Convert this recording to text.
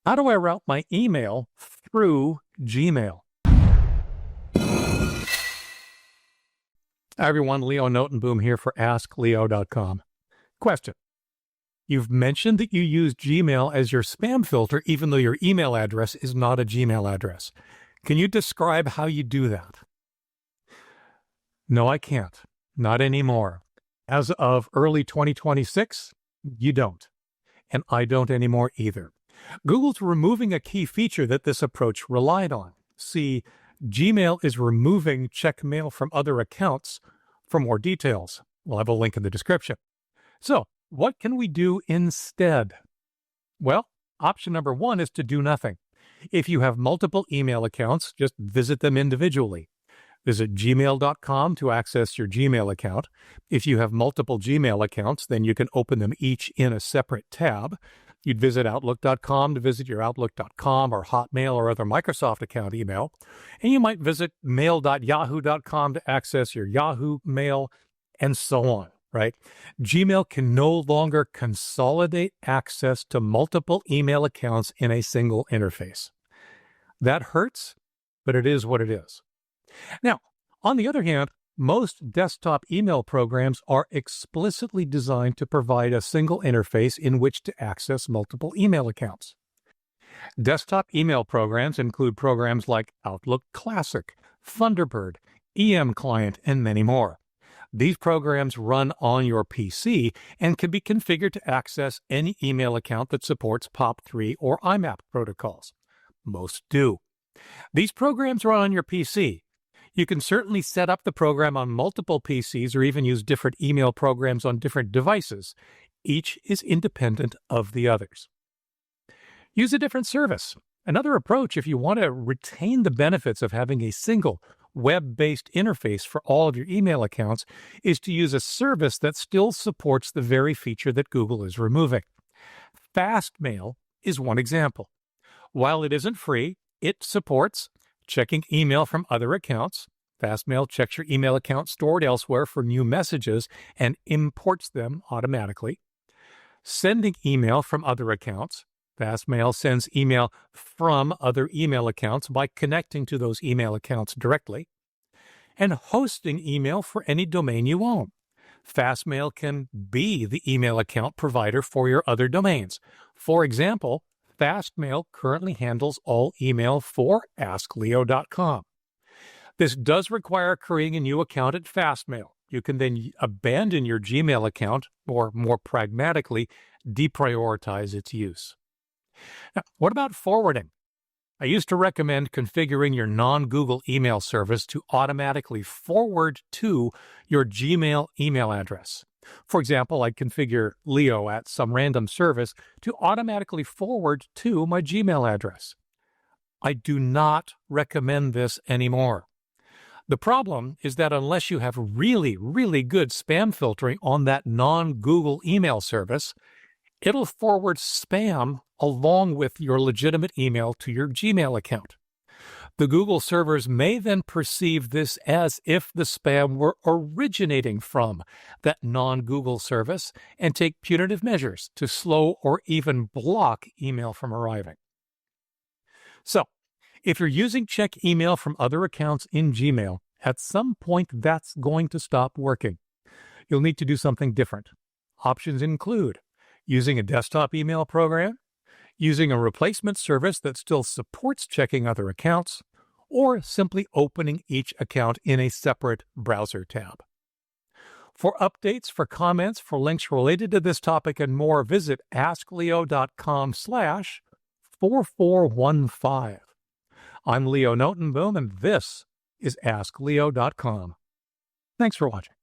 How do I route my email through Gmail? Hi, everyone. Leo Notenboom here for askleo.com. Question. You've mentioned that you use Gmail as your spam filter, even though your email address is not a Gmail address. Can you describe how you do that? No, I can't. Not anymore. As of early 2026, you don't. And I don't anymore either. Google's removing a key feature that this approach relied on. See, Gmail is removing check mail from other accounts. For more details, we'll have a link in the description. So, what can we do instead? Well, option number one is to do nothing. If you have multiple email accounts, just visit them individually. Visit gmail.com to access your Gmail account. If you have multiple Gmail accounts, then you can open them each in a separate tab. You'd visit outlook.com to visit your outlook.com or Hotmail or other Microsoft account email. And you might visit mail.yahoo.com to access your Yahoo mail, and so on, right? Gmail can no longer consolidate access to multiple email accounts in a single interface. That hurts, but it is what it is. Now, on the other hand, most desktop email programs are explicitly designed to provide a single interface in which to access multiple email accounts. Desktop email programs include programs like Outlook Classic, Thunderbird, EM Client, and many more. These programs run on your PC and can be configured to access any email account that supports POP3 or IMAP protocols. Most do. These programs run on your PC. You can certainly set up the program on multiple PCs or even use different email programs on different devices. Each is independent of the others. Use a different service. Another approach, if you want to retain the benefits of having a single web-based interface for all of your email accounts, is to use a service that still supports the very feature that Google is removing. Fastmail is one example. While it isn't free, it supports checking email from other accounts. Fastmail checks your email account stored elsewhere for new messages and imports them automatically. Sending email from other accounts. Fastmail sends email from other email accounts by connecting to those email accounts directly. And hosting email for any domain you own. Fastmail can be the email account provider for your other domains. For example, Fastmail currently handles all email for askleo.com. This does require creating a new account at Fastmail. You can then abandon your Gmail account, or more pragmatically, deprioritize its use. Now, what about forwarding? I used to recommend configuring your non-Google email service to automatically forward to your Gmail email address. For example, I'd configure Leo at some random service to automatically forward to my Gmail address. I do not recommend this anymore. The problem is that unless you have really, really good spam filtering on that non-Google email service, it'll forward spam along with your legitimate email to your Gmail account. The Google servers may then perceive this as if the spam were originating from that non-Google service and take punitive measures to slow or even block email from arriving. So, if you're using check email from other accounts in Gmail, at some point that's going to stop working. You'll need to do something different. Options include using a desktop email program, using a replacement service that still supports checking other accounts, or simply opening each account in a separate browser tab. For updates, for comments, for links related to this topic and more, visit askleo.com/4415. I'm Leo Notenboom, and this is askleo.com. Thanks for watching.